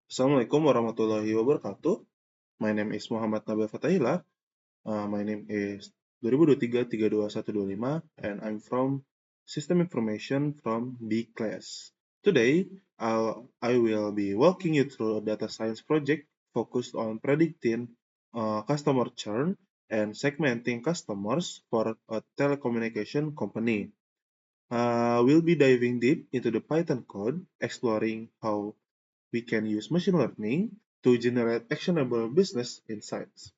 Assalamualaikum warahmatullahi wabarakatuh. My name is Muhammad Nabil Fatahillah. My name is 2023-32125 and I'm from System Information from B class. Today, I will be walking you through a data science project focused on predicting customer churn and segmenting customers for a telecommunication company. We'll be diving deep into the Python code, exploring how we can use machine learning to generate actionable business insights.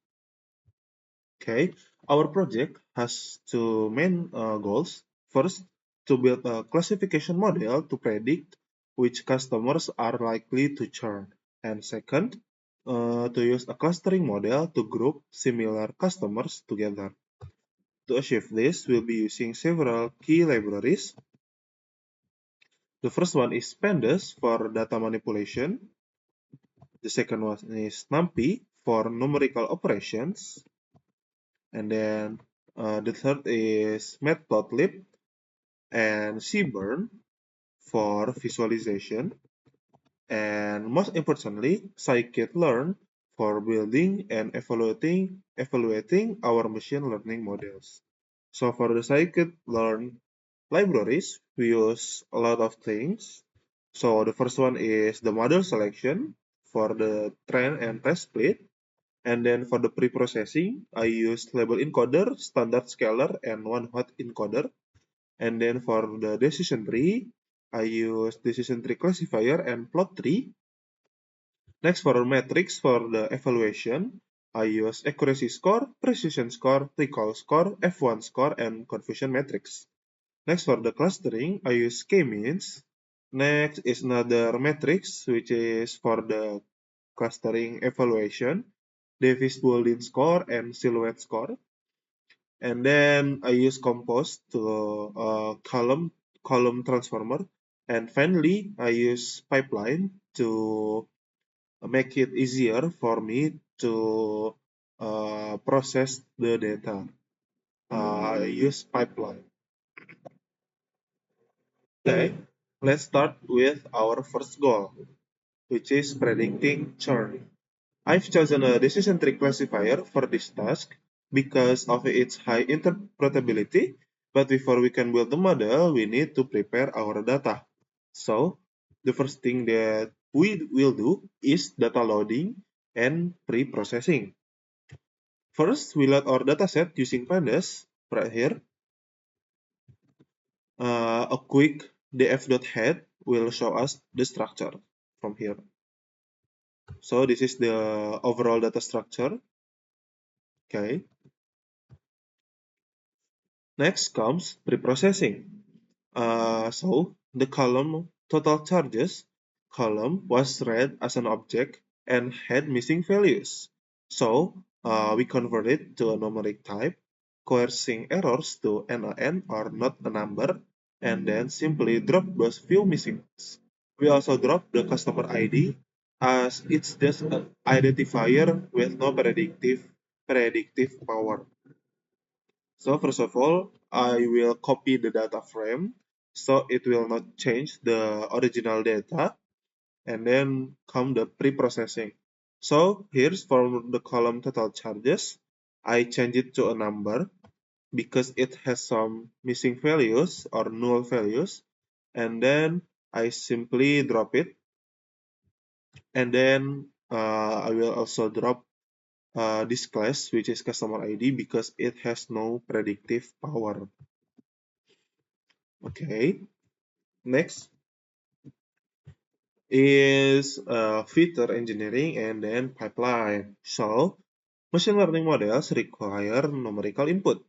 Okay, our project has two main goals. First, to build a classification model to predict which customers are likely to churn. And second, to use a clustering model to group similar customers together. To achieve this, we'll be using several key libraries. The first one is Pandas for data manipulation. The second one is NumPy for numerical operations. And then the third is Matplotlib and Seaborn for visualization. And most importantly, scikit-learn for building and evaluating our machine learning models. So for the scikit-learn libraries, we use a lot of things. So the first one is the model selection for the train and test split. And then for the pre-processing, I use label encoder, standard scalar, and one-hot encoder. And then for the decision tree, I use decision tree classifier and plot tree. Next, for metrics for the evaluation, I use accuracy score, precision score, recall score, F1 score, and confusion matrix. Next, for the clustering, I use k-means. Next is another matrix, which is for the clustering evaluation, Davis Boolean score, and silhouette score. And then I use compose to column transformer. And finally, I use pipeline to make it easier for me to process the data. I use pipeline. Okay, let's start with our first goal, which is predicting churn. I've chosen a decision tree classifier for this task because of its high interpretability, but before we can build the model, we need to prepare our data. So, the first thing that we will do is data loading and pre-processing. First, we load our dataset using pandas right here. A quick df.head will show us the structure from here. So this is the overall data structure. Okay. Next comes pre-processing. So the column total charges column was read as an object and had missing values. So we convert it to a numeric type, coercing errors to NaN or not a number, and then simply drop those few missing ones. We also drop the customer ID as it's just an identifier with no predictive power. So first of all, I will copy the data frame so it will not change the original data, and then come the pre-processing. So here's for the column total charges. I change it to a number because it has some missing values or null values, and then I simply drop it, and then I will also drop this class, which is customer ID, because it has no predictive power. Okay, next is feature engineering and then pipeline. So, machine learning models require numerical input,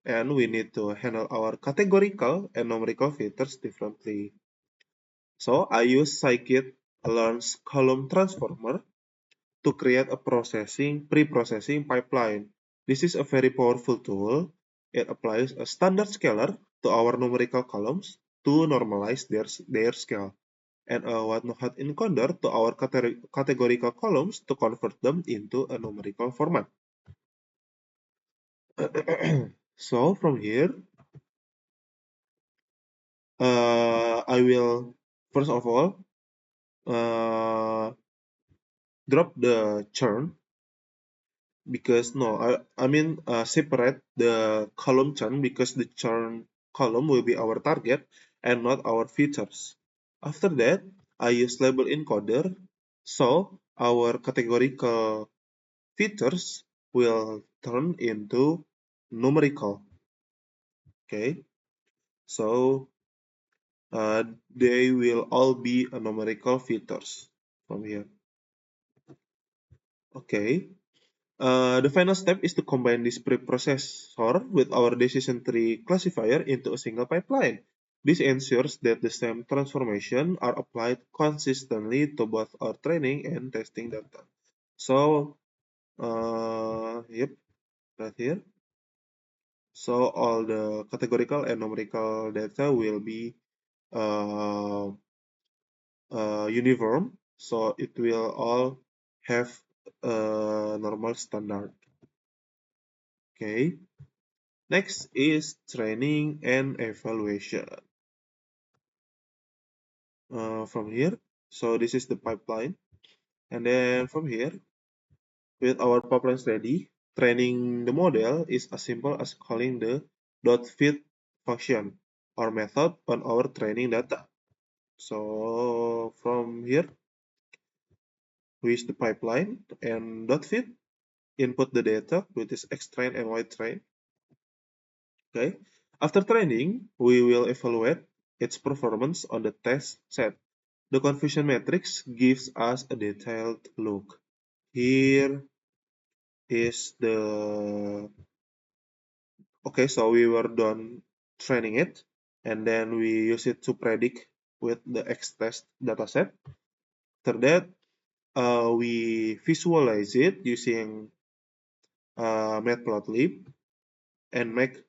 and we need to handle our categorical and numerical features differently. So, I use scikit-learn's column transformer to create a pre-processing pipeline. This is a very powerful tool. It applies a standard scalar to our numerical columns to normalize their scale, and a one-hot encoder to our categorical columns to convert them into a numerical format. So from here, I will first of all drop the churn because I mean separate the column churn because the churn column will be our target and not our features. After that, I use label encoder, so our categorical features will turn into numerical. Okay, so they will all be a numerical features from here. Okay. The final step is to combine this preprocessor with our decision tree classifier into a single pipeline. This ensures that the same transformation are applied consistently to both our training and testing data. So, yep, right here. So all the categorical and numerical data will be uh, uniform. So it will all have a normal standard. Okay. Next is training and evaluation. From here, so this is the pipeline. And then from here, with our pipelines ready, training the model is as simple as calling the .fit function or method on our training data. So from here, we use the pipeline and .fit, input the data, which is X-train and Y-train. Okay. After training, we will evaluate its performance on the test set. The confusion matrix gives us a detailed look. Here is the, okay, so we were done training it, and then we use it to predict with the X-test dataset. After that, we visualize it using Matplotlib and make,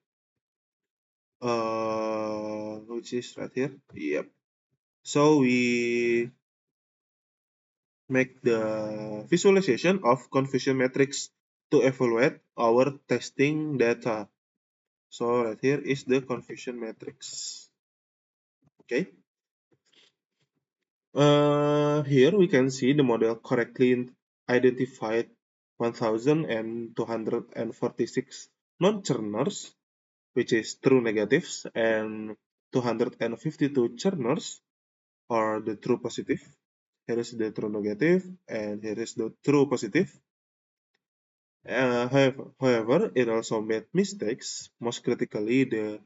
which is right here. Yep. So we make the visualization of confusion matrix to evaluate our testing data. So right here is the confusion matrix. Okay. Here we can see the model correctly identified 1,246 non-churners, which is true negatives, and 252 churners, or the true positive. Here is the true negative, and here is the true positive. However, it also made mistakes, most critically the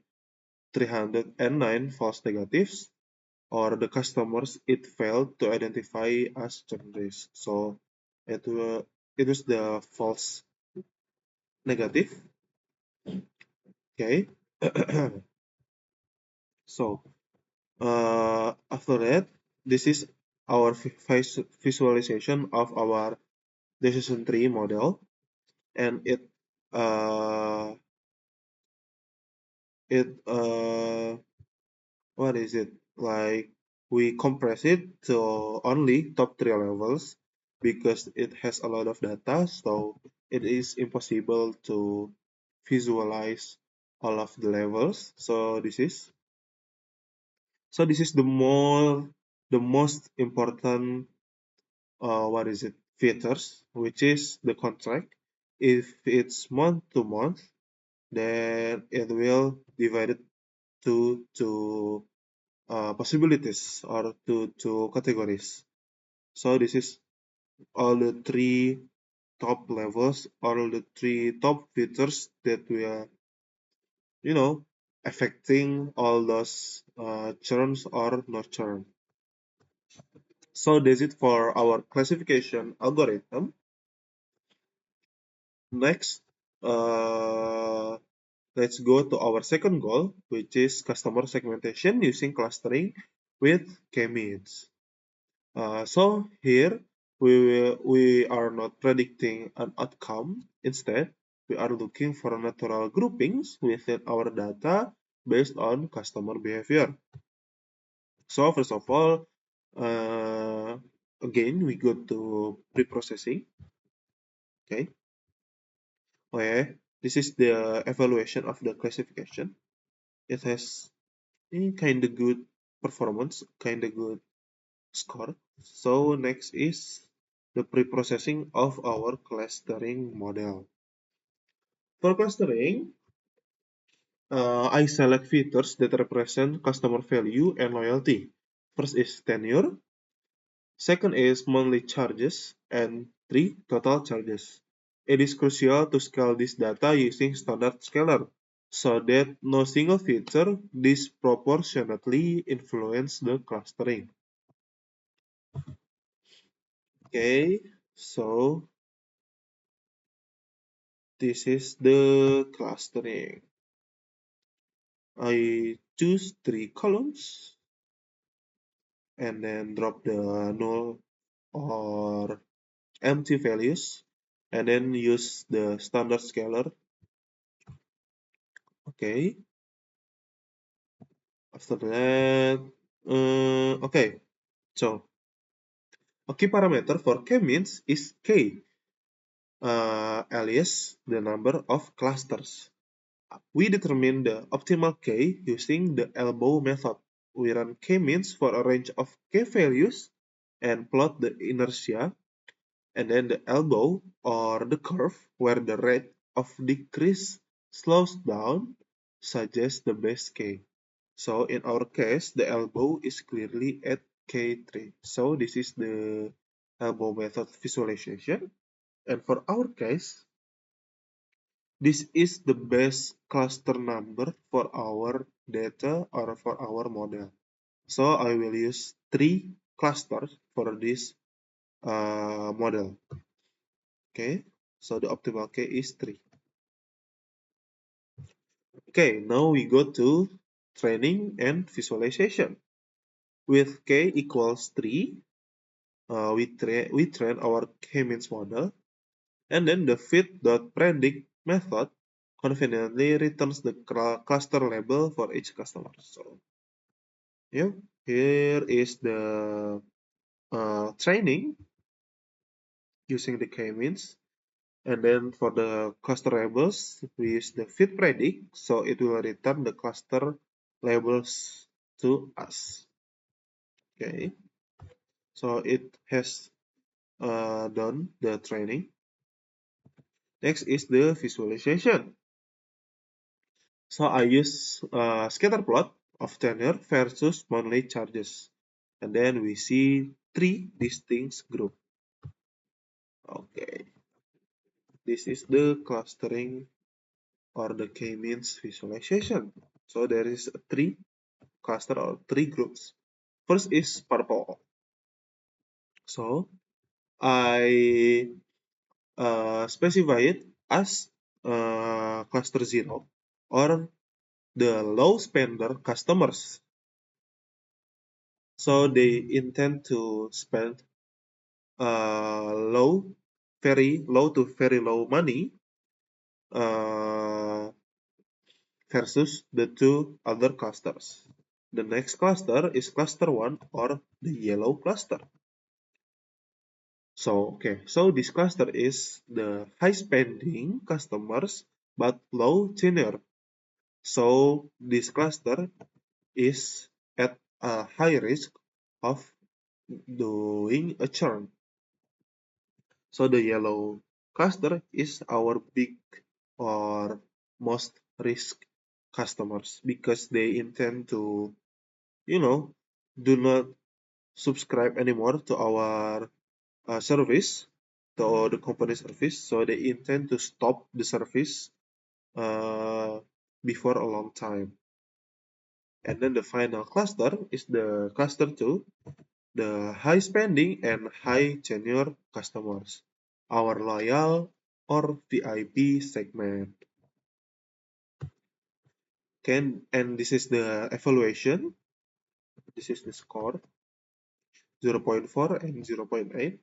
309 false negatives, or the customers it failed to identify as churn risk. So it was the false negative. Okay. So after that, this is our visualization of our decision tree model, and uh, it what is it like, we compress it to only top 3 levels because it has a lot of data, so it is impossible to visualize all of the levels. So this is the most important what is it features, which is the contract. If it's month to month, then it will divide it to possibilities or to categories. So this is all the 3 top levels, all the 3 top features that we are, you know, affecting all those churns or no churn. So that's it for our classification algorithm. Next, let's go to our second goal, which is customer segmentation using clustering with K-means. So here we are not predicting an outcome. Instead, we are looking for natural groupings within our data based on customer behavior. So first of all, uh, again we go to pre-processing. Okay, where this is the evaluation of the classification. It has kind of good performance, kind of good score. So next is the pre-processing of our clustering model. For clustering, I select features that represent customer value and loyalty. First is tenure, second is monthly charges, and three, total charges. It is crucial to scale this data using standard scaler so that no single feature disproportionately influence the clustering. Okay, so this is the clustering. I choose 3 columns and then drop the null or empty values and then use the standard scaler. Okay, after that, okay, so a key parameter for k-means is k, alias the number of clusters. We determine the optimal k using the elbow method. We run k-means for a range of k values and plot the inertia, and then the elbow or the curve where the rate of decrease slows down suggests the best k. So in our case, the elbow is clearly at k3. So this is the elbow method visualization. And for our case, this is the best cluster number for our data or for our model. So I will use 3 clusters for this model. Okay, so the optimal k is 3. Okay, now we go to training and visualization. With k equals 3, we train our k-means model, and then the fit.predict method conveniently returns the cluster label for each customer. So, yeah, here is the training using the k-means. And then for the cluster labels, we use the fit predict, so it will return the cluster labels to us. Okay, so it has done the training. Next is the visualization. So I use scatter plot of tenure versus monthly charges. And then we see 3 distinct groups. Okay, this is the clustering or the k-means visualization. So there is 3 cluster or 3 groups. First is purple. So I specify it as cluster 0 or the low spender customers. So they intend to spend very low to very low money versus the 2 other clusters. The next cluster is cluster 1 or the yellow cluster. So this cluster is the high spending customers but low tenure. So this cluster is at a high risk of doing a churn. So the yellow cluster is our big or most risk customers because they intend to, do not subscribe anymore to our service, to the company service. So they intend to stop the service before a long time. And then the final cluster is the cluster 2, the high spending and high tenure customers, our loyal or VIP segment. And this is the evaluation. This is the score 0.4 and 0.8.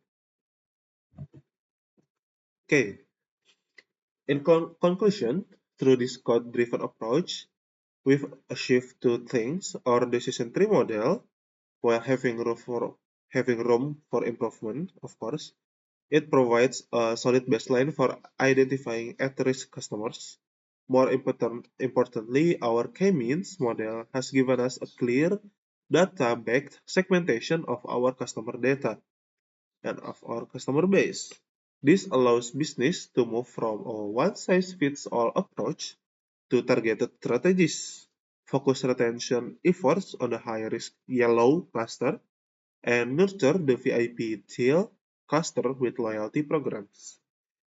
Okay, in conclusion, through this code-driven approach, we've achieved 2 things: our decision tree model, while having room for improvement, of course, it provides a solid baseline for identifying at-risk customers. More importantly, our k-means model has given us a clear data-backed segmentation of our customer data. and of our customer base. This allows business to move from a one-size-fits-all approach to targeted strategies, focus retention efforts on the high-risk yellow cluster, and nurture the VIP teal cluster with loyalty programs.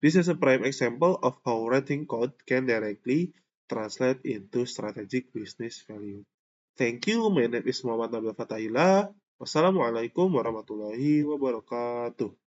This is a prime example of how rating code can directly translate into strategic business value. Thank you. My name is Muhammad Nabil Fatahillah. Wassalamualaikum warahmatullahi wabarakatuh.